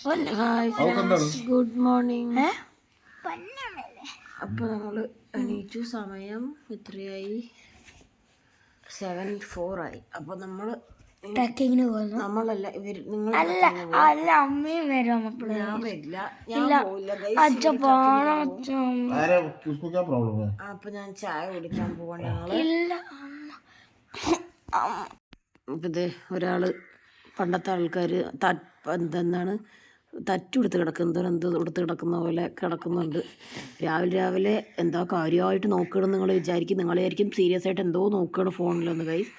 Good morning. അപ്പോൾ നമ്മൾ എണീറ്റു. സമയം എത്രയായി? 7:04 ആയി. അപ്പോൾ നമ്മൾ ട്രക്കിങ്ങിന് പോകുന്നു. നമ്മളല്ല ഇവർ നിങ്ങൾ അമ്മയും വരും. ഞാൻ വരില്ല, ഞാൻ പോവില്ല. അപ്പോൾ ഞാൻ ചായ കുടിക്കാൻ പോവാണ് ഞങ്ങൾ. അപ്പോൾ ഇത് ഒരാൾ പണ്ടത്തെ ആൾക്കാർ എന്താണ് തച്ചുടുത്ത് കിടക്കുന്നത്, എന്തോ ഉടുത്ത് കിടക്കുന്ന പോലെ കിടക്കുന്നുണ്ട്. രാവിലെ എന്താ കാര്യമായിട്ട് നോക്കണം നിങ്ങൾ വിചാരിക്കും. നിങ്ങളായിരിക്കും സീരിയസ് ആയിട്ട് എന്തോ നോക്കുകയാണ് ഫോണിലൊന്ന് ഗൈസ്.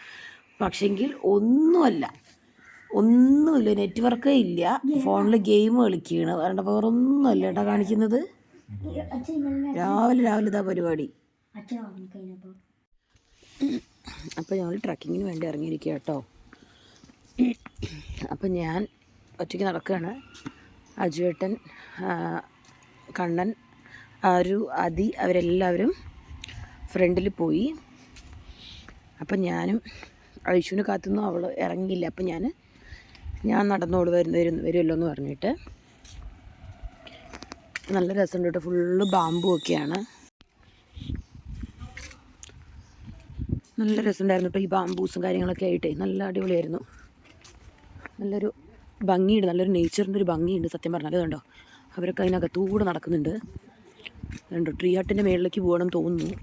പക്ഷെങ്കിൽ ഒന്നുമില്ല, നെറ്റ്വർക്കേ ഇല്ല. ഫോണിൽ ഗെയിം കളിക്കുകയാണ്. വേണ്ട വേറൊന്നുമല്ല ഏട്ടാ കാണിക്കുന്നത്. രാവിലെ ഇതാ പരിപാടി. അപ്പോൾ ഞങ്ങൾ ട്രക്കിങ്ങിന് വേണ്ടി ഇറങ്ങിയിരിക്കുക കേട്ടോ. അപ്പം ഞാൻ ഒറ്റയ്ക്ക് നടക്കുകയാണ്. അജുവേട്ടൻ, കണ്ണൻ, ആരു, അതി അവരെല്ലാവരും ഫ്രണ്ടിൽ പോയി. അപ്പം ഞാനും ഐശുവിന് കാത്തുനിന്നു. അവൾ ഇറങ്ങിയില്ല. അപ്പം ഞാൻ നടന്നോട് വരുമല്ലോ എന്ന് പറഞ്ഞിട്ട്. നല്ല രസമുണ്ട് കേട്ടോ. ഫുള്ള് ബാമ്പു ഒക്കെയാണ്. നല്ല രസമുണ്ടായിരുന്നു കേട്ടോ. ഈ ബാമ്പൂസും കാര്യങ്ങളൊക്കെ ആയിട്ടേ നല്ല അടിപൊളിയായിരുന്നു. നല്ലൊരു ഭംഗിയുണ്ട്, നല്ലൊരു നേച്ചറിൻ്റെ ഒരു ഭംഗിയുണ്ട് സത്യം പറഞ്ഞാൽ. കണ്ടോ അവരൊക്കെ അതിനകത്തൂടെ നടക്കുന്നുണ്ട്. കണ്ടോ ട്രീ ഹട്ടിൻ്റെ മേളിലേക്ക് പോകണം തോന്നുന്നു.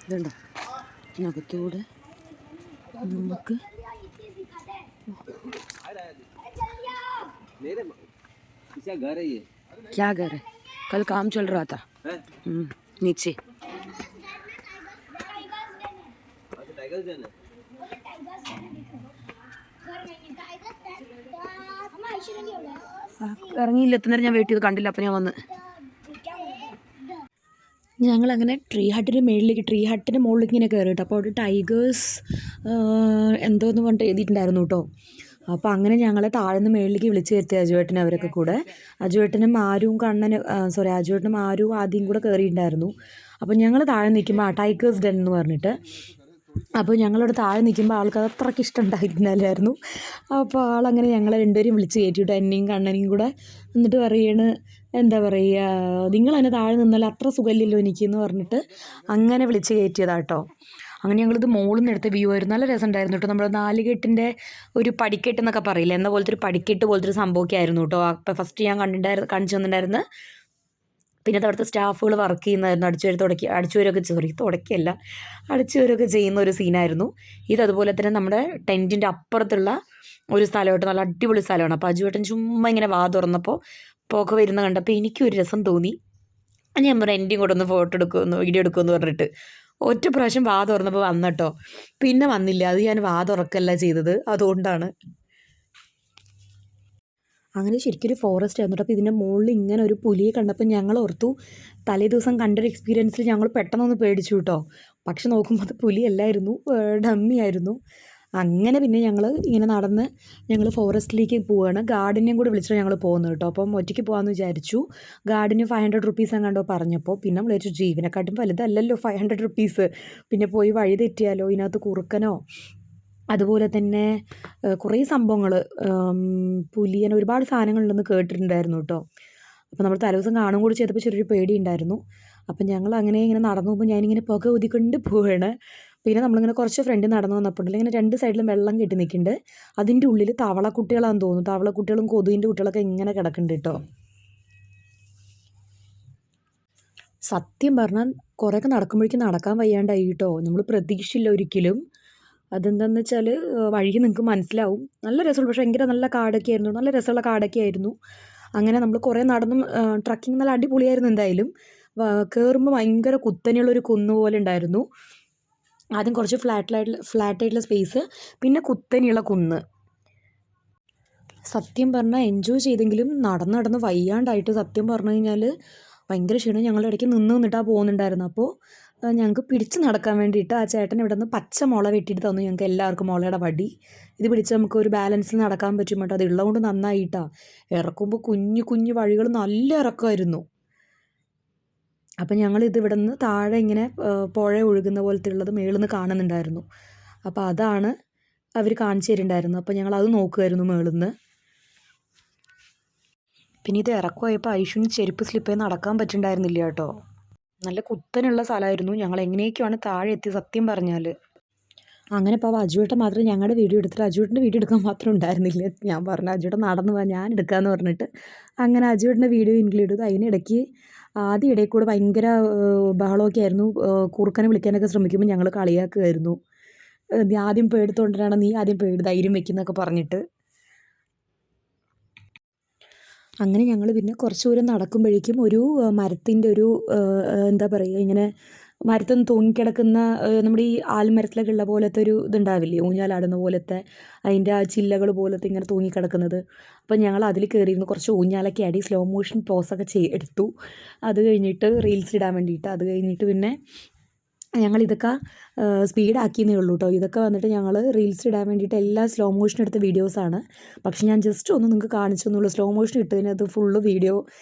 ഇതുണ്ടോ ഇതിനകത്തൂടെ നമുക്ക് क्या घर है? कल काम चल रहा था नीचे. ഇറങ്ങിയില്ല, എത്തുന്നേരം ഞാൻ വെയിറ്റ് ചെയ്ത് കണ്ടില്ല. അപ്പം ഞാൻ വന്ന് ഞങ്ങളങ്ങനെ ട്രീ ഹട്ടിൻ്റെ മുകളിലേക്ക് ഇങ്ങനെ കയറി കേട്ടോ. അപ്പോൾ അവിടെ ടൈഗേഴ്സ് എന്തോന്ന് പറഞ്ഞിട്ട് എഴുതിയിട്ടുണ്ടായിരുന്നു കേട്ടോ. അപ്പോൾ അങ്ങനെ ഞങ്ങളെ താഴ്ന്ന് മേളിലേക്ക് വിളിച്ച് വരുത്തി അജുവേട്ടനും അവരൊക്കെ കൂടെ. അജുവേട്ടനും ആരും ആദ്യം കൂടെ കയറിയിട്ടുണ്ടായിരുന്നു. അപ്പോൾ ഞങ്ങൾ താഴെ നിൽക്കുമ്പോൾ ടൈഗേഴ്സ് ഡെൻ എന്ന് പറഞ്ഞിട്ട്. അപ്പോൾ ഞങ്ങളവിടെ താഴെ നിൽക്കുമ്പോൾ ആൾക്ക് അത് അത്രയ്ക്ക് ഇഷ്ടമുണ്ടായിരുന്നില്ലായിരുന്നു. അപ്പോൾ ആളങ്ങനെ ഞങ്ങളെ രണ്ടുപേരും വിളിച്ച് കയറ്റിയിട്ട് എന്നെയും കണ്ണനെയും കൂടെ. എന്നിട്ട് പറയാണ്, എന്താ പറയുക, നിങ്ങൾ തന്നെ താഴെ നിന്നാൽ അത്ര സുഖമില്ലല്ലോ എനിക്കെന്ന് പറഞ്ഞിട്ട് അങ്ങനെ വിളിച്ച് കയറ്റിയതാട്ടോ. അങ്ങനെ ഞങ്ങളിത് മോളിൽ നിന്ന് എടുത്ത വ്യൂ ആയിരുന്നു. നല്ല രസമുണ്ടായിരുന്നു കേട്ടോ. നമ്മുടെ നാലുകെട്ടിൻ്റെ ഒരു പടിക്കെട്ട് എന്നൊക്കെ പറയില്ല, എന്ന പോലത്തെ ഒരു പടിക്കെട്ട് പോലത്തെ ഒരു സംഭവമൊക്കെ ആയിരുന്നു കേട്ടോ. അപ്പോൾ ഫസ്റ്റ് ഞാൻ കാണിച്ചു തന്നിട്ടുണ്ടായിരുന്നു. പിന്നെ അവിടുത്തെ സ്റ്റാഫുകൾ വർക്ക് ചെയ്യുന്നതായിരുന്നു. അടിച്ചുവരൊക്കെ ചെയ്യുന്ന ഒരു സീനായിരുന്നു ഇത്. അതുപോലെ തന്നെ നമ്മുടെ ടെൻറ്റിൻ്റെ അപ്പുറത്തുള്ള ഒരു സ്ഥലമായിട്ട് നല്ല അടിപൊളി സ്ഥലമാണ്. അപ്പോൾ അജുവേട്ടൻ ചുമ്മാ ഇങ്ങനെ വാ തുറന്നപ്പോൾ പുക വരുന്ന കണ്ടപ്പോൾ എനിക്കൊരു രസം തോന്നി. ഞാൻ പറഞ്ഞു എൻ്റെയും കൂടെ ഒന്ന് വീഡിയോ എടുക്കുമെന്ന് പറഞ്ഞിട്ട് ഒറ്റ പ്രാവശ്യം വാ തുറന്നപ്പോൾ വന്നട്ടോ. പിന്നെ വന്നില്ല. അത് ഞാൻ വാ തുറക്കല്ല ചെയ്തത്, അതുകൊണ്ടാണ്. അങ്ങനെ ശരിക്കും ഒരു ഫോറസ്റ്റ് ആയിരുന്നു. അപ്പോൾ ഇതിൻ്റെ മുകളിൽ ഇങ്ങനെ ഒരു പുലിയെ കണ്ടപ്പോൾ ഞങ്ങൾ ഓർത്തു, തലേ ദിവസം കണ്ടൊരു എക്സ്പീരിയൻസിൽ ഞങ്ങൾ പെട്ടെന്നൊന്ന് പേടിച്ചു കേട്ടോ. പക്ഷെ നോക്കുമ്പോൾ അത് പുലിയല്ലായിരുന്നു, ഡമ്മി ആയിരുന്നു. അങ്ങനെ പിന്നെ ഞങ്ങൾ ഇങ്ങനെ നടന്ന് ഞങ്ങൾ ഫോറസ്റ്റിലേക്ക് പോവുകയാണ്. ഗാർഡിനെയും കൂടി വിളിച്ചിട്ട് ഞങ്ങൾ പോകുന്നത് കേട്ടോ. അപ്പം ഒറ്റയ്ക്ക് പോകാമെന്ന് വിചാരിച്ചു. ഗാർഡിന് 500 റുപ്പീസ് എങ്ങാണ്ടോ പറഞ്ഞപ്പോൾ പിന്നെ നമ്മൾ വിചാരിച്ചു ജീവനെക്കാട്ടും വലുതല്ലല്ലോ 500 റുപ്പീസ്. പിന്നെ പോയി വഴി തെറ്റിയാലോ, ഇതിനകത്ത് കുറുക്കനോ അതുപോലെ തന്നെ കുറേ സംഭവങ്ങൾ, പുലിയൻ, ഒരുപാട് സാധനങ്ങളുണ്ടെന്ന് കേട്ടിട്ടുണ്ടായിരുന്നു കേട്ടോ. അപ്പോൾ നമ്മൾ തലേദിവസം കാണും കൂടി ചെയ്തപ്പോൾ ചെറിയൊരു പേടിയുണ്ടായിരുന്നു. അപ്പം ഞങ്ങൾ അങ്ങനെ ഇങ്ങനെ നടന്നു പോകുമ്പോൾ ഞാനിങ്ങനെ പുക ഊതിക്കൊണ്ട് പോവുകയാണ്. പിന്നെ നമ്മളിങ്ങനെ കുറച്ച് ഫ്രണ്ട് നടന്നു വന്നപ്പോൾ ഇങ്ങനെ രണ്ട് സൈഡിലും വെള്ളം കെട്ടി നിൽക്കുന്നുണ്ട്. അതിൻ്റെ ഉള്ളിൽ തവളക്കുട്ടികളാണെന്ന് തോന്നുന്നു. തവളക്കുട്ടികളും കൊതുകിൻ്റെ കുട്ടികളൊക്കെ ഇങ്ങനെ കിടക്കുന്നുണ്ട് കേട്ടോ. സത്യം പറഞ്ഞാൽ കുറേയൊക്കെ നടക്കുമ്പോഴേക്കും നടക്കാൻ വയ്യാണ്ടായി കേട്ടോ. നമ്മൾ പ്രതീക്ഷിച്ചില്ല ഒരിക്കലും. അതെന്താണെന്ന് വെച്ചാൽ വഴി നിങ്ങൾക്ക് മനസ്സിലാവും. നല്ല രസമുള്ള, പക്ഷേ ഭയങ്കര നല്ല കാടൊക്കെ ആയിരുന്നു. നല്ല രസമുള്ള കാടൊക്കെ ആയിരുന്നു. അങ്ങനെ നമ്മൾ കുറേ നടന്നും ട്രക്കിങ് നല്ല അടിപൊളിയായിരുന്നു. എന്തായാലും കയറുമ്പോൾ ഭയങ്കര കുത്തനെയുള്ളൊരു കുന്ന് പോലെ ഉണ്ടായിരുന്നു. ആദ്യം കുറച്ച് ഫ്ലാറ്റായിട്ടുള്ള സ്പേസ്, പിന്നെ കുത്തനെയുള്ള കുന്ന്. സത്യം പറഞ്ഞാൽ എൻജോയ് ചെയ്തെങ്കിലും നടന്ന് വയ്യാണ്ടായിട്ട് സത്യം പറഞ്ഞു കഴിഞ്ഞാൽ ഭയങ്കര ക്ഷീണം. ഞങ്ങളുടെ ഇടയ്ക്ക് നിന്നിട്ടാണ് പോകുന്നുണ്ടായിരുന്നു. അപ്പോൾ ഞങ്ങൾക്ക് പിടിച്ച് നടക്കാൻ വേണ്ടിയിട്ട് ആ ചേട്ടൻ ഇവിടെ നിന്ന് പച്ച മുള വെട്ടിയിട്ട് തന്നു ഞങ്ങൾക്ക് എല്ലാവർക്കും, മുളയുടെ വടി. ഇത് പിടിച്ച് നമുക്ക് ഒരു ബാലൻസിൽ നടക്കാൻ പറ്റും കേട്ടോ. അത് ഉള്ളതുകൊണ്ട് നന്നായിട്ടാണ്. ഇറക്കുമ്പോൾ കുഞ്ഞു വഴികൾ നല്ല ഇറക്കമായിരുന്നു. അപ്പം ഞങ്ങളിത് ഇവിടെ നിന്ന് താഴെ ഇങ്ങനെ പുഴ ഒഴുകുന്ന പോലത്തെ ഉള്ളത് മേളിൽ നിന്ന് കാണുന്നുണ്ടായിരുന്നു. അപ്പോൾ അതാണ് അവർ കാണിച്ചു തരുന്നുണ്ടായിരുന്നു. അപ്പോൾ ഞങ്ങൾ അത് നോക്കുമായിരുന്നു മുകളിൽ നിന്ന്. പിന്നെ ഇത് ഇറക്കമായപ്പോൾ ഐഷുവിന് ചെരുപ്പ് സ്ലിപ്പ് ചെയ്ത് നടക്കാൻ പറ്റുന്നുണ്ടായിരുന്നില്ല കേട്ടോ. നല്ല കുത്തനുള്ള സ്ഥലമായിരുന്നു. ഞങ്ങൾ എങ്ങനെയൊക്കെയാണ് താഴെ എത്തി സത്യം പറഞ്ഞാൽ. അങ്ങനെ ഇപ്പോൾ അജുവേട്ടൻ മാത്രം ഞങ്ങളുടെ വീഡിയോ എടുത്തിട്ട് അജുവേട്ടൻ്റെ വീഡിയോ എടുക്കാൻ മാത്രം ഉണ്ടായിരുന്നില്ല. ഞാൻ പറഞ്ഞു അജുവേട്ടൻ നടന്നു പോകാൻ ഞാൻ എടുക്കാമെന്ന് പറഞ്ഞിട്ട് അങ്ങനെ അജുവേട്ടൻ്റെ വീഡിയോ ഇൻക്ലൂഡ് ചെയ്തു. അതിനിടയ്ക്ക് ആദ്യം ഇടയിൽ കൂടെ ഭയങ്കര ബഹളമൊക്കെ ആയിരുന്നു. കുറുക്കനെ വിളിക്കാനൊക്കെ ശ്രമിക്കുമ്പോൾ ഞങ്ങൾ കളിയാക്കുമായിരുന്നു. നീ ആദ്യം പേടിത്തോണ്ടിട്ടാണ്, നീ ആദ്യം ധൈര്യം വെക്കുന്നൊക്കെ പറഞ്ഞിട്ട്. അങ്ങനെ ഞങ്ങൾ പിന്നെ കുറച്ച് ദൂരം നടക്കുമ്പോഴേക്കും ഒരു മരത്തിൻ്റെ ഒരു എന്താ പറയുക, ഇങ്ങനെ മരത്തിൽ തൂങ്ങിക്കിടക്കുന്ന നമ്മുടെ ഈ ആൽമരത്തിലൊക്കെ ഉള്ള പോലത്തെ ഒരു ഇതുണ്ടാവില്ലേ, ഊഞ്ഞാലാടുന്ന പോലത്തെ, അതിൻ്റെ ആ ചില്ലകൾ പോലത്തെ ഇങ്ങനെ തൂങ്ങിക്കിടക്കുന്നത്. അപ്പം ഞങ്ങൾ അതിൽ കയറിയിരുന്നു. കുറച്ച് ഊഞ്ഞാലൊക്കെ ആടി സ്ലോ മോഷൻ പോസൊക്കെ എടുത്തു. അത് കഴിഞ്ഞിട്ട് റീൽസ് ഇടാൻ വേണ്ടിയിട്ട്. അത് കഴിഞ്ഞിട്ട് പിന്നെ ഞങ്ങളിതൊക്കെ സ്പീഡാക്കിയെന്നേ ഉള്ളൂ കേട്ടോ. ഇതൊക്കെ വന്നിട്ട് ഞങ്ങൾ റീൽസ് ഇടാൻ വേണ്ടിയിട്ട് എല്ലാം സ്ലോ മോഷൻ എടുത്ത വീഡിയോസാണ്. പക്ഷെ ഞാൻ ജസ്റ്റ് ഒന്ന് നിങ്ങൾക്ക് കാണിച്ചു തന്നുള്ളൂ. സ്ലോ മോഷൻ ഇട്ടതിനകത്ത് ഫുള്ള് വീഡിയോ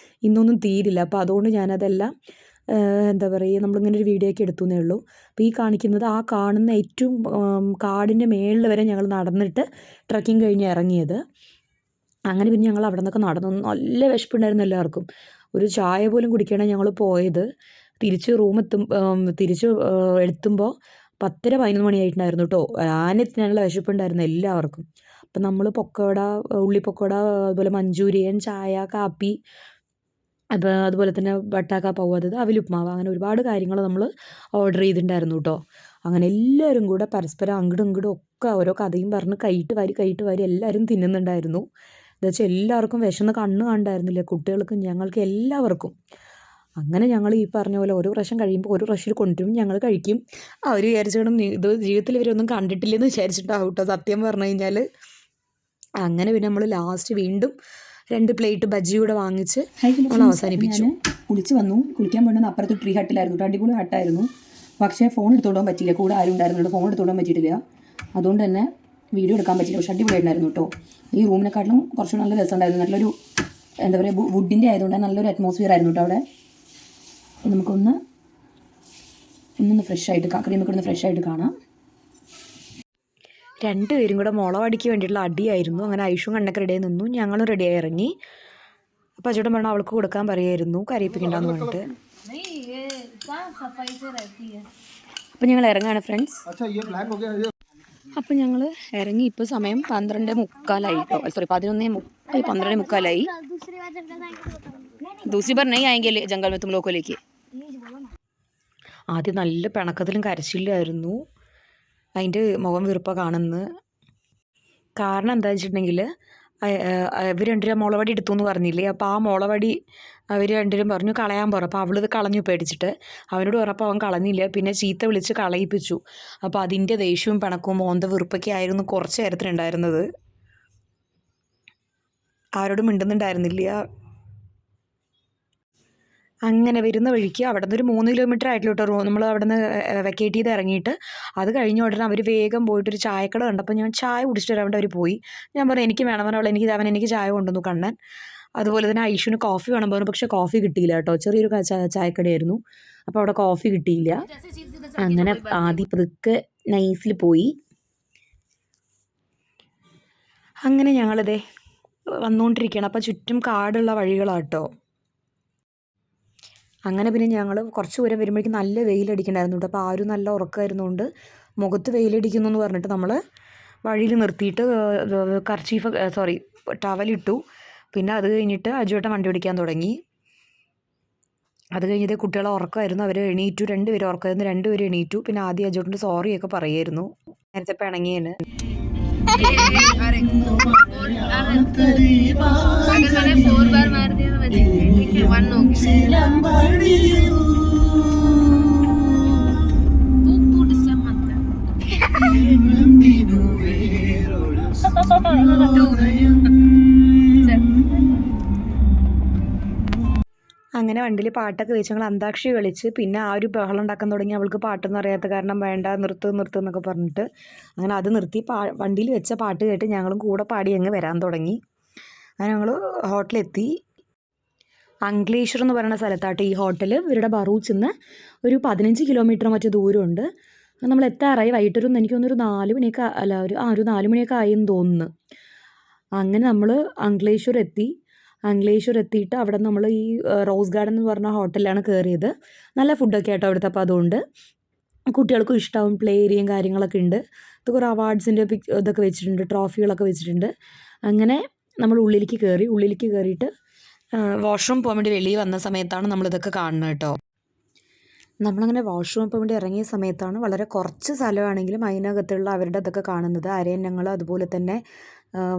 ഇന്നൊന്നും തീരില്ല. അപ്പോൾ അതുകൊണ്ട് ഞാനതെല്ലാം എന്താ പറയുക, നമ്മളിങ്ങനെ ഒരു വീഡിയോ ഒക്കെ എടുത്തു എന്നേ ഉള്ളൂ. അപ്പോൾ ഈ കാണിക്കുന്നത് ആ കാണുന്ന ഏറ്റവും കാടിൻ്റെ മേളിൽ വരെ ഞങ്ങൾ നടന്നിട്ട് ട്രക്കിങ് കഴിഞ്ഞ് ഇറങ്ങിയത്. അങ്ങനെ പിന്നെ ഞങ്ങൾ അവിടെ നിന്നൊക്കെ നടന്നു. നല്ല വിശപ്പുണ്ടായിരുന്നു എല്ലാവർക്കും. ഒരു ചായ പോലും കുടിക്കാനാണ് ഞങ്ങൾ പോയത്. തിരിച്ച് എത്തുമ്പോൾ 10-11 മണിയായിട്ടുണ്ടായിരുന്നു കേട്ടോ. ആനെത്തിനുള്ള വിശപ്പുണ്ടായിരുന്നു എല്ലാവർക്കും. അപ്പം നമ്മൾ പൊക്കോട, ഉള്ളി പൊക്കോട, അതുപോലെ മഞ്ചൂരിയൻ, ചായ, കാപ്പി, അതുപോലെ തന്നെ ബട്ടാക്ക പൗ, അതായത് അവിലുപ്മാവ്, അങ്ങനെ ഒരുപാട് കാര്യങ്ങൾ നമ്മൾ ഓർഡർ ചെയ്തിട്ടുണ്ടായിരുന്നു കേട്ടോ. അങ്ങനെ എല്ലാവരും കൂടെ പരസ്പരം അങ്ങോട്ടും ഇങ്ങോട്ടും ഒക്കെ ഓരോ കഥയും പറഞ്ഞ് കൈയിട്ട് വാരി എല്ലാവരും തിന്നുന്നുണ്ടായിരുന്നു. എന്താ വെച്ചാൽ എല്ലാവർക്കും വിശന്ന് കണ്ണ് കണ്ടായിരുന്നില്ല, കുട്ടികൾക്കും ഞങ്ങൾക്ക് എല്ലാവർക്കും. അങ്ങനെ ഞങ്ങൾ ഈ പറഞ്ഞ പോലെ ഓരോ പ്രാവശ്യം കഴിയുമ്പോൾ ഓരോ പ്രാവശ്യം കൊണ്ടുവരും, ഞങ്ങൾ കഴിക്കും. അവർ വിചാരിച്ചോണം ഇത് ജീവിതത്തിൽ ഇവരൊന്നും കണ്ടിട്ടില്ലെന്ന് വിചാരിച്ചിട്ടാവും കേട്ടോ സത്യം പറഞ്ഞു കഴിഞ്ഞാൽ. അങ്ങനെ പിന്നെ നമ്മൾ ലാസ്റ്റ് വീണ്ടും 2 പ്ലേറ്റ് ബജ്ജി കൂടെ വാങ്ങിച്ച് നമ്മൾ അവസാനിപ്പിച്ചു. കുളിച്ച് വന്നു. കുളിക്കാൻ വേണ്ടുന്ന അപ്പുറത്ത് ട്രീ ഹട്ടിലായിരുന്നു. അടിപൊളി ഹട്ടായിരുന്നു. പക്ഷേ ഫോൺ എടുത്തുകൊണ്ടാൻ പറ്റിയില്ല. കൂടെ ആരും ഉണ്ടായിരുന്നുണ്ട്, ഫോൺ എടുത്തുകൊണ്ടാൻ പറ്റിയിട്ടില്ല. അതുകൊണ്ട് തന്നെ വീഡിയോ എടുക്കാൻ പറ്റില്ല. പക്ഷേ അടിപൊളിയായിട്ടുണ്ടായിരുന്നു കേട്ടോ. ഈ റൂമിനെക്കാട്ടിലും കുറച്ചുകൂടി നല്ല രസമുണ്ടായിരുന്നു. നല്ലൊരു എന്താ പറയുക, വുഡിൻ്റെ ആയതുകൊണ്ട് നല്ലൊരു അറ്റ്മോസ്ഫിയർ ആയിരുന്നു കേട്ടോ അവിടെ. നമുക്കൊന്ന് ഫ്രഷ് ആയിട്ട് ക്രീമൊക്കെ ഒന്ന് ഫ്രഷ് ആയിട്ട് കാണാം. 2 പേരും കൂടെ മുളവടിക്ക് വേണ്ടിയിട്ടുള്ള അടിയായിരുന്നു. അങ്ങനെ ഐഷും കണ്ണൊക്കെ റെഡിയായി നിന്നു, ഞങ്ങളും റെഡിയായി ഇറങ്ങി. അപ്പോൾ അച്ചോട്ടൻ പറഞ്ഞു അവൾക്ക് കൊടുക്കാൻ പറയുമായിരുന്നു, കരയിപ്പിക്കണ്ടെന്ന് പറഞ്ഞിട്ട്. അപ്പോൾ ഞങ്ങൾ ഇറങ്ങാണ് ഫ്രണ്ട്സ്. അപ്പോൾ ഞങ്ങൾ ഇറങ്ങി. ഇപ്പോൾ സമയം 12:45 കേട്ടോ. സോറി 12:45. दूसरी बार नहीं आएंगे जंगल में तुम लोगों को लेके. ആദ്യം നല്ല പിണക്കത്തിലും കരച്ചിലായിരുന്നു. അതിൻ്റെ മുഖം വീർപ്പ കാണുന്നത്. കാരണം എന്താ വെച്ചിട്ടുണ്ടെങ്കിൽ ഇവർ 2 മുളവടി എടുത്തു എന്ന് പറഞ്ഞില്ലേ. അപ്പോൾ ആ മുളവടി അവർ 2 പറഞ്ഞു കളയാൻ പറഞ്ഞു. അപ്പോൾ അവളിത് കളഞ്ഞു പേടിച്ചിട്ട്. അവനോട് പറഞ്ഞപ്പോൾ അവൻ കളഞ്ഞില്ല. പിന്നെ ചീത്ത വിളിച്ച് കളയിപ്പിച്ചു. അപ്പോൾ അതിൻ്റെ ദേഷ്യവും പിണക്കവും മോന്ത വീർപ്പൊക്കെ ആയിരുന്നു കുറച്ച് നേരത്തിനുണ്ടായിരുന്നത്. ആരോടും മിണ്ടുന്നുണ്ടായിരുന്നില്ല. അങ്ങനെ വരുന്ന വഴിക്ക് അവിടെ നിന്ന് ഒരു 3 കിലോമീറ്റർ ആയിട്ടുള്ള കേട്ടോ നമ്മൾ അവിടെ നിന്ന് വെക്കേറ്റ് ചെയ്ത് ഇറങ്ങിയിട്ട്. അത് കഴിഞ്ഞ ഉടനെ അവർ വേഗം പോയിട്ടൊരു ചായക്കട കണ്ടപ്പോൾ ഞാൻ ചായ കുടിച്ചിട്ട് വരാൻ വേണ്ടി അവർ പോയി. ഞാൻ പറഞ്ഞു എനിക്ക് വേണം അവൾ, എനിക്ക് ചായ കൊണ്ടുവന്നു കണ്ണൻ. അതുപോലെ തന്നെ ഐഷുവിന് കോഫി വേണം പറഞ്ഞു. പക്ഷേ കോഫി കിട്ടിയില്ല കേട്ടോ. ചെറിയൊരു ചായക്കടയായിരുന്നു. അപ്പോൾ അവിടെ കോഫി കിട്ടിയില്ല. അങ്ങനെ ആദ്യം പതുക്കെ നൈസിൽ പോയി. അങ്ങനെ ഞങ്ങളിതേ വന്നുകൊണ്ടിരിക്കുകയാണ്. അപ്പോൾ ചുറ്റും കാടുള്ള വഴികളാട്ടോ. അങ്ങനെ പിന്നെ ഞങ്ങൾ കുറച്ച് ദൂരം വരുമ്പോഴേക്കും നല്ല വെയിലടിക്കണ്ടായിരുന്നു കേട്ടോ. അപ്പോൾ ആരും നല്ല ഉറക്കമായിരുന്നുകൊണ്ട് മുഖത്ത് വെയിലടിക്കുന്നു എന്ന് പറഞ്ഞിട്ട് നമ്മൾ വഴിയിൽ നിർത്തിയിട്ട് ടവലിട്ടു. പിന്നെ അത് കഴിഞ്ഞിട്ട് അജുവേട്ടൻ വണ്ടി ഓടിക്കാൻ തുടങ്ങി. അത് കഴിഞ്ഞിട്ട് കുട്ടികളെ ഉറക്കമായിരുന്നു. അവർ എണീറ്റു. 2 പേരും ഉറക്കമായിരുന്നു. 2 പേരും എണീറ്റു. പിന്നെ ആദ്യം അജുവേട്ടൻ്റെ സോറിയൊക്കെ പറയായിരുന്നു. നേരത്തെ പിണങ്ങിയേന്. अगर मैंने 4 बार मार दिया तो बचेंगे, ठीक है 1 हो गया। तू डिस्टर्ब मत कर। അങ്ങനെ വണ്ടിയിൽ പാട്ടൊക്കെ വെച്ച് ഞങ്ങൾ അന്താക്ഷരി കളിച്ച്. പിന്നെ ആ ഒരു ബഹളം ഉണ്ടാക്കാൻ തുടങ്ങി. അവൾക്ക് പാട്ടൊന്നും അറിയാത്ത കാരണം വേണ്ട നിർത്ത് എന്നൊക്കെ പറഞ്ഞിട്ട് അങ്ങനെ അത് നിർത്തി. വണ്ടിയിൽ വെച്ച പാട്ട് കേട്ട് ഞങ്ങളും കൂടെ പാടി അങ്ങ് വരാൻ തുടങ്ങി. അങ്ങനെ ഞങ്ങൾ ഹോട്ടലെത്തി. അങ്ക്ലേശ്വർ എന്ന് പറയുന്ന സ്ഥലത്തായിട്ട് ഈ ഹോട്ടൽ. ഇവരുടെ ബറൂച്ചിൽ നിന്ന് ഒരു 15 കിലോമീറ്റർ മറ്റു ദൂരമുണ്ട്. നമ്മൾ എത്താറായി. വൈകിട്ടൊരു എനിക്ക് തോന്നുന്നു ഒരു 4 മണിയൊക്കെ അല്ല ഒരു 4 മണിയൊക്കെ ആയെന്ന് തോന്നുന്നു. അങ്ങനെ നമ്മൾ അങ്ക്ലേശ്വർ എത്തി. അങ്ക്ലേശ്വർ എത്തിയിട്ട് അവിടെ നമ്മൾ ഈ റോസ് ഗാർഡൻ എന്ന് പറഞ്ഞ ഹോട്ടലിലാണ് കയറിയത്. നല്ല ഫുഡൊക്കെ ആട്ടോ അവിടുത്തെ. അപ്പോൾ അതുകൊണ്ട് കുട്ടികൾക്കും ഇഷ്ടമാവും. പ്ലേ ഏരിയയും കാര്യങ്ങളൊക്കെ ഉണ്ട്. ഇത് കുറേ അവാർഡ്സിൻ്റെ ഇതൊക്കെ വെച്ചിട്ടുണ്ട്, ട്രോഫികളൊക്കെ വെച്ചിട്ടുണ്ട്. അങ്ങനെ നമ്മൾ ഉള്ളിലേക്ക് കയറി. ഉള്ളിലേക്ക് കയറിയിട്ട് വാഷ്റൂം പോകാൻ വേണ്ടി വെളിയിൽ വന്ന സമയത്താണ് നമ്മളിതൊക്കെ കാണുന്നത് കേട്ടോ. നമ്മളങ്ങനെ വാഷ്റൂം പോകാൻ വേണ്ടി ഇറങ്ങിയ സമയത്താണ് വളരെ കുറച്ച് സ്ഥലമാണെങ്കിലും അതിനകത്തുള്ള അവരുടെ ഇതൊക്കെ കാണുന്നത്. അരയന്നങ്ങൾ, അതുപോലെ തന്നെ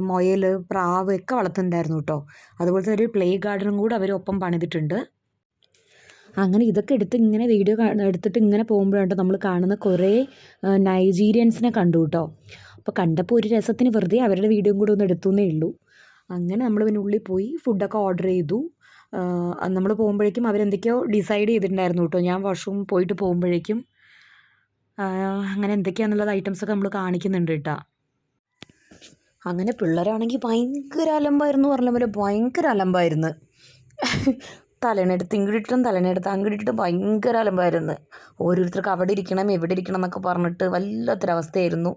മുയൽ, പ്രാവ് ഒക്കെ വളർത്തുന്നുണ്ടായിരുന്നു കേട്ടോ. അതുപോലെ തന്നെ ഒരു പ്ലേ ഗാർഡനും കൂടെ അവർ ഒപ്പം പണിതിട്ടുണ്ട്. അങ്ങനെ ഇതൊക്കെ ഇങ്ങനെ വീഡിയോ എടുത്തിട്ട് ഇങ്ങനെ പോകുമ്പോഴാണ് നമ്മൾ കാണുന്ന കുറേ നൈജീരിയൻസിനെ കണ്ടു കേട്ടോ. അപ്പോൾ കണ്ടപ്പോൾ ഒരു രസത്തിന് വെറുതെ അവരുടെ വീഡിയോയും കൂടെ ഒന്ന് എടുത്തു എന്നേ ഉള്ളൂ. അങ്ങനെ നമ്മൾ പിന്നെ ഉള്ളിൽ പോയി ഫുഡൊക്കെ ഓർഡർ ചെയ്തു. നമ്മൾ പോകുമ്പോഴേക്കും അവരെന്തൊക്കെയോ ഡിസൈഡ് ചെയ്തിട്ടുണ്ടായിരുന്നു കേട്ടോ. ഞാൻ വാഷ്റൂം പോയിട്ട് പോകുമ്പോഴേക്കും അങ്ങനെ എന്തൊക്കെയാണെന്നുള്ളത് ഐറ്റംസൊക്കെ നമ്മൾ കാണിക്കുന്നുണ്ട് കേട്ടോ. അങ്ങനെ പിള്ളേരാണെങ്കിൽ ഭയങ്കര അലമ്പായിരുന്നു. പറഞ്ഞ പോലെ ഭയങ്കര അലമ്പായിരുന്നു. തലേനെടുത്ത് ഇങ്ങോട്ടിട്ടും തലേനെടുത്ത് അങ്ങോട്ടിട്ടും ഭയങ്കര അലമ്പായിരുന്നു. ഓരോരുത്തർക്ക് അവിടെ ഇരിക്കണം ഇവിടെ ഇരിക്കണം എന്നൊക്കെ പറഞ്ഞിട്ട് വല്ലാത്തൊരവസ്ഥയായിരുന്നു.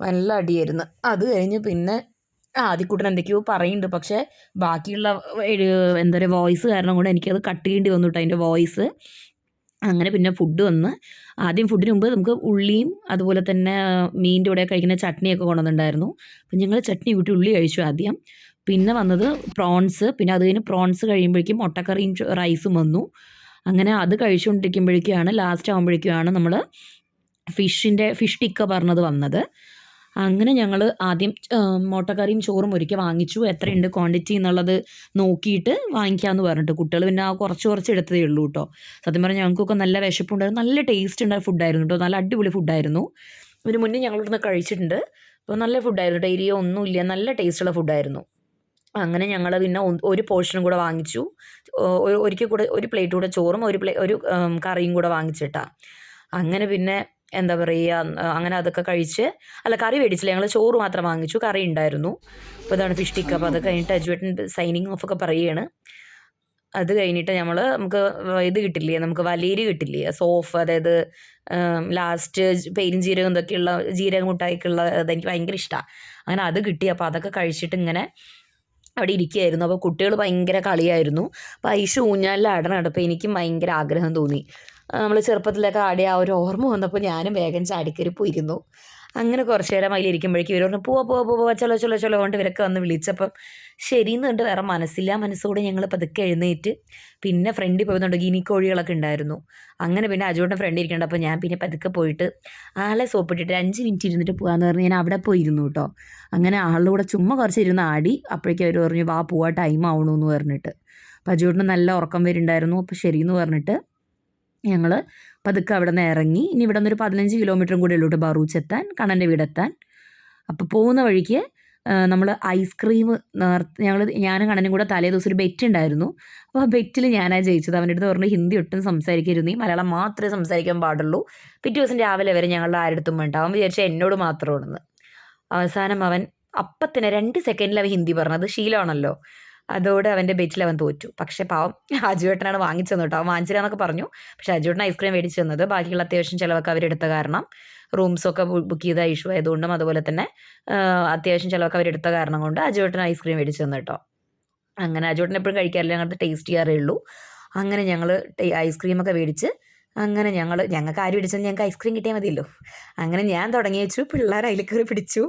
നല്ല അടിയായിരുന്നു. അത് കഴിഞ്ഞ് പിന്നെ ആദ്യക്കൂട്ടൻ എന്തൊക്കെയോ പറയുന്നുണ്ട്. പക്ഷേ ബാക്കിയുള്ള എന്താ പറയുക വോയിസ് കാരണം കൊണ്ട് എനിക്കത് കട്ട് ചെയ്യേണ്ടി വന്നു കേട്ടോ അതിൻ്റെ വോയിസ്. അങ്ങനെ പിന്നെ ഫുഡ് വന്ന് ആദ്യം ഫുഡിന് മുമ്പ് നമുക്ക് ഉള്ളിയും അതുപോലെ തന്നെ മീനിൻ്റെ കൂടെ കഴിക്കുന്ന ചട്നിയൊക്കെ കൊണ്ടുവന്നിട്ടുണ്ടായിരുന്നു. അപ്പം ഞങ്ങൾ ചട്നി കൂട്ടി ഉള്ളി കഴിച്ചു ആദ്യം. പിന്നെ വന്നത് പ്രോൺസ്. പിന്നെ അത് കഴിഞ്ഞ് പ്രോൺസ് കഴിയുമ്പോഴേക്കും മുട്ടക്കറിയും റൈസും വന്നു. അങ്ങനെ അത് കഴിച്ചുകൊണ്ടിരിക്കുമ്പോഴേക്കാണ് ലാസ്റ്റ് ആകുമ്പോഴേക്കുമാണ് നമ്മൾ ഫിഷ് ടിക്ക പറഞ്ഞത് വന്നത്. അങ്ങനെ ഞങ്ങൾ ആദ്യം മുട്ടക്കറിയും ചോറും ഒരിക്കൽ വാങ്ങിച്ചു. എത്രയുണ്ട് ക്വാണ്ടിറ്റി എന്നുള്ളത് നോക്കിയിട്ട് വാങ്ങിക്കാമെന്ന് പറഞ്ഞിട്ട് കുട്ടികൾ പിന്നെ കുറച്ച് എടുത്തതേ ഉള്ളൂ കേട്ടോ. സത്യം പറഞ്ഞാൽ ഞങ്ങൾക്കൊക്കെ നല്ല വിശപ്പുണ്ടായിരുന്നു. നല്ല ടേസ്റ്റ് ഉണ്ടായ ഫുഡായിരുന്നു കേട്ടോ. നല്ല അടിപൊളി ഫുഡായിരുന്നു. ഇതിന് മുന്നേ ഞങ്ങളിവിടുന്ന് കഴിച്ചിട്ടുണ്ട്. അപ്പോൾ നല്ല ഫുഡായിരുന്നു കേട്ടോ. എരിയോ ഒന്നുമില്ല, നല്ല ടേസ്റ്റുള്ള ഫുഡായിരുന്നു. അങ്ങനെ ഞങ്ങൾ പിന്നെ ഒരു പോർഷനും കൂടെ വാങ്ങിച്ചു. ഒരിക്കൽ കൂടെ ഒരു പ്ലേറ്റ് കൂടെ ചോറും ഒരു കറിയും കൂടെ വാങ്ങിച്ചിട്ടാ. അങ്ങനെ പിന്നെ എന്താ പറയുക, അങ്ങനെ അതൊക്കെ കഴിച്ച് കറി മേടിച്ചില്ല, ഞങ്ങൾ ചോറ് മാത്രം വാങ്ങിച്ചു. കറി ഉണ്ടായിരുന്നു. അപ്പോൾ ഇതാണ് ഫിഷ് ടിക്ക. അപ്പോൾ അത് കഴിഞ്ഞിട്ട് അജുവേട്ടൻ സൈനിങ് ഓഫ് ഒക്കെ പറയുകയാണ്. അത് കഴിഞ്ഞിട്ട് നമുക്ക് ഇത് കിട്ടില്ലേ, നമുക്ക് വലീരി കിട്ടില്ലേ, സോഫ്, അതായത് ലാസ്റ്റ് പെരുംജീരകം ഇതൊക്കെയുള്ള ജീരകം മുട്ടായിക്കുള്ള അതെനിക്ക് ഭയങ്കര ഇഷ്ടമാണ്. അങ്ങനെ അത് കിട്ടി. അപ്പോൾ അതൊക്കെ കഴിച്ചിട്ട് ഇങ്ങനെ അവിടെ ഇരിക്കുകയായിരുന്നു. അപ്പോൾ കുട്ടികൾ ഭയങ്കര കളിയായിരുന്നു. അപ്പോൾ ഐഷു ഊഞ്ഞാലിൽ ആടണം. അപ്പോൾ എനിക്കും ഭയങ്കര ആഗ്രഹം തോന്നി. നമ്മൾ ചെറുപ്പത്തിലൊക്കെ ആടിയ ആ ഒരു ഓർമ്മ വന്നപ്പോൾ ഞാനും വേഗം ചാടിക്കറി പോയിരുന്നു. അങ്ങനെ കുറച്ച് നേരം അതിലിരിക്കുമ്പോഴേക്കും ഇവർ പറഞ്ഞു പോവാ ചൊല്ലോ കൊണ്ട് ഇവരൊക്കെ വന്ന് വിളിച്ചപ്പം ശരിയെന്ന് കണ്ട് വേറെ മനസ്സോടെ ഞങ്ങൾ പതുക്കെ എഴുന്നേറ്റ് പിന്നെ ഫ്രണ്ടിൽ പോയിരുന്നുണ്ട് ഗിനിക്കോഴികളൊക്കെ ഉണ്ടായിരുന്നു. അങ്ങനെ പിന്നെ അജുവേട്ടൻ ഫ്രണ്ട് ഇരിക്കേണ്ട. അപ്പോൾ ഞാൻ പിന്നെ പതുക്കെ പോയിട്ട് ആളെ സോപ്പിട്ടിട്ട് 5 മിനിറ്റ് ഇരുന്നിട്ട് പോകാമെന്ന് പറഞ്ഞ് ഞാൻ അവിടെ പോയിരുന്നു കേട്ടോ. അങ്ങനെ ആളുടെ കൂടെ ചുമ്മാ കുറച്ച് ഇരുന്ന് ആടി. അപ്പോഴേക്കും അവർ പറഞ്ഞു വാ പോവാ, ടൈം ആവണമെന്ന് പറഞ്ഞിട്ട്. അപ്പോൾ അജുവേട്ടന് നല്ല ഉറക്കം വരുന്നുണ്ടായിരുന്നു. അപ്പോൾ ശരിയെന്ന് പറഞ്ഞിട്ട് ഞങ്ങൾ പതുക്കെ അവിടെ നിന്ന് ഇറങ്ങി. ഇനി ഇവിടെ നിന്നൊരു 15 കിലോമീറ്ററും കൂടെ ഉള്ളൂ ബറൂച്ച് എത്താൻ, കണ്ണൻ്റെ വീടെത്താൻ. അപ്പോൾ പോകുന്ന വഴിക്ക് നമ്മൾ ഐസ്ക്രീം ഞാനും കണ്ണനും കൂടെ തലേ ദിവസം ഒരു ബെറ്റ് ഉണ്ടായിരുന്നു. അപ്പോൾ ആ ബെറ്റിൽ ഞാനാ ജയിച്ചത്. അവൻ്റെ അടുത്ത് പറഞ്ഞു ഹിന്ദി ഒട്ടും സംസാരിക്കരുത്, നീ മലയാളം മാത്രമേ സംസാരിക്കാൻ പാടുള്ളൂ. പിറ്റേ ദിവസം രാവിലെ വരെ ഞങ്ങളുടെ ആരുടെടുത്തും വേണ്ട. അവൻ വിചാരിച്ചാൽ എന്നോട് മാത്രമാണെന്ന്. അവസാനം അവൻ അപ്പത്തന്നെ 2 സെക്കൻഡിൽ അവൻ ഹിന്ദി പറഞ്ഞത് ശീലമാണല്ലോ. അതോടെ അവൻ്റെ ബെറ്റിൽ അവൻ തോറ്റു. പക്ഷേ പാവം അജുവേട്ടനാണ് വാങ്ങിച്ചു തന്നു കേട്ടോ. അവൻ വാങ്ങിച്ചില്ലാന്നൊക്കെ പറഞ്ഞു. പക്ഷേ അജുവേട്ടൻ ഐസ്ക്രീം മേടിച്ച് തന്നത്. ബാക്കിയുള്ള അത്യാവശ്യം ചിലവൊക്കെ അവരെടുത്ത കാരണം, റൂംസൊക്കെ ബുക്ക് ചെയ്ത ഇഷ്യൂ ആയതുകൊണ്ടും അതുപോലെ തന്നെ അത്യാവശ്യം ചിലവൊക്കെ അവരെടുത്ത കാരണം കൊണ്ട് അജുവേട്ടൻ ഐസ്ക്രീം മേടിച്ച് തന്നു കേട്ടോ. അങ്ങനെ അജുവേട്ടൻ എപ്പോഴും കഴിക്കാറില്ല, ഞങ്ങൾക്ക് ടേസ്റ്റ് ചെയ്യാറേ ഉള്ളൂ. അങ്ങനെ ഞങ്ങൾ ഐസ്ക്രീമൊക്കെ മേടിച്ച് അങ്ങനെ ഞങ്ങൾക്ക് ആര് പിടിച്ചാൽ ഞങ്ങൾക്ക് ഐസ്ക്രീം കിട്ടിയാൽ മതിയല്ലോ. അങ്ങനെ ഞാൻ തുടങ്ങി വെച്ചു, പിള്ളേർ അതിൽ കയറി പിടിച്ചു.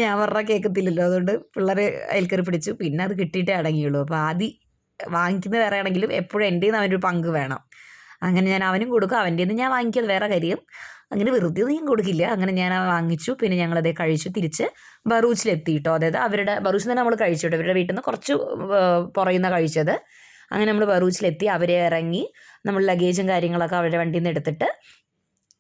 ഞാൻ പറഞ്ഞാൽ കേൾക്കത്തില്ലല്ലോ, അതുകൊണ്ട് പിള്ളേർ അതിൽ കയറി പിടിച്ചു. പിന്നെ അത് കിട്ടിയിട്ടേ അടങ്ങിയുള്ളൂ. അപ്പോൾ ആദ്യം വാങ്ങിക്കുന്നത് വേറെ ആണെങ്കിലും എപ്പോഴും എൻ്റെ നിന്ന് അവനൊരു പങ്ക് വേണം. അങ്ങനെ ഞാൻ അവനും കൊടുക്കും, അവൻ്റെ നിന്ന് ഞാൻ വാങ്ങിക്കുന്നത് വേറെ കാര്യം. അങ്ങനെ വെറുതെ ഒന്നും ഞാൻ കൊടുക്കില്ല. അങ്ങനെ ഞാൻ വാങ്ങിച്ചു. പിന്നെ ഞങ്ങളതേ കഴിച്ചു തിരിച്ച് ബറൂച്ചിലെത്തി കേട്ടോ. അതായത് ബറൂച്ചിൽ തന്നെ നമ്മൾ കഴിച്ചു കേട്ടോ. ഇവരുടെ വീട്ടിൽ നിന്ന് കുറച്ച് പുറയുന്ന കഴിച്ചത്. അങ്ങനെ നമ്മൾ ബറൂച്ചിലെത്തി. അവരെ ഇറങ്ങി നമ്മൾ ലഗേജും കാര്യങ്ങളൊക്കെ അവരുടെ വണ്ടിയിൽ നിന്ന് എടുത്തിട്ട്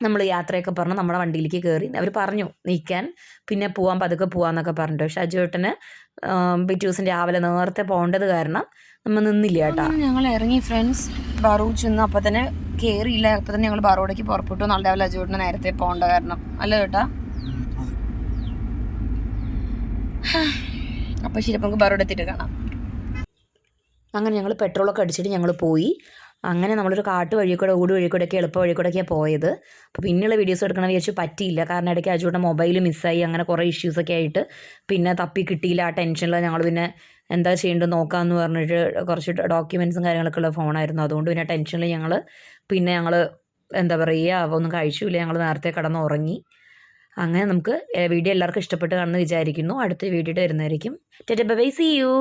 നമ്മൾ യാത്രയൊക്കെ പറഞ്ഞ് നമ്മുടെ വണ്ടിയിലേക്ക് കയറി. അവർ പറഞ്ഞു നിൽക്കാൻ, പിന്നെ പതുക്കെ പോകാമെന്നൊക്കെ പറഞ്ഞിട്ട്. പക്ഷെ അജുവേട്ടന് പിറ്റേ ദിവസം രാവിലെ നേരത്തെ പോകേണ്ടത് കാരണം നമ്മൾ നിന്നില്ല കേട്ടോ. ഞങ്ങൾ ഇറങ്ങി ഫ്രണ്ട്സ്, ബറൂച്ച് നിന്ന് അപ്പം തന്നെ കയറിയില്ല. അപ്പം തന്നെ ഞങ്ങൾ ബറോഡയ്ക്ക് പുറപ്പെട്ടു. നാളെ രാവിലെ അജുവേട്ടന് നേരത്തെ പോകേണ്ട കാരണം അല്ല കേട്ടാ. അപ്പം ശരി, അപ്പം നമുക്ക് ബറോഡ എത്തിയിട്ട് കാണാം. അങ്ങനെ ഞങ്ങൾ പെട്രോളൊക്കെ അടിച്ചിട്ട് ഞങ്ങൾ പോയി. അങ്ങനെ നമ്മളൊരു കാട്ട് വഴി കൂടെ ഊട് വഴി കൂടെയൊക്കെ എളുപ്പ വഴി കൂടെയൊക്കെയാണ് പോയത്. അപ്പോൾ പിന്നെയുള്ള വീഡിയോസ് എടുക്കണം വിചാരിച്ചു പറ്റിയില്ല. കാരണം ഇടയ്ക്ക് അജുവിൻ്റെ മൊബൈൽ മിസ്സായി, അങ്ങനെ കുറേ ഇഷ്യൂസൊക്കെ ആയിട്ട് പിന്നെ തപ്പി കിട്ടിയില്ല. ആ ടെൻഷനിൽ ഞങ്ങൾ പിന്നെ എന്താ ചെയ്യേണ്ടത് നോക്കാമെന്ന് പറഞ്ഞിട്ട് കുറച്ച് ഡോക്യുമെൻറ്റ്സും കാര്യങ്ങളൊക്കെ ഉള്ള ഫോണായിരുന്നു. അതുകൊണ്ട് പിന്നെ ടെൻഷനിൽ ഞങ്ങൾ എന്താ പറയുക ഒന്നും കഴിച്ചില്ല. ഞങ്ങൾ നേരത്തെ കിടന്ന് ഉറങ്ങി. അങ്ങനെ നമുക്ക് വീഡിയോ എല്ലാവർക്കും ഇഷ്ടപ്പെട്ട് കാണുമെന്ന് വിചാരിക്കുന്നു. അടുത്ത വീഡിയോയിൽ വരുന്നതായിരിക്കും. Bye, see U.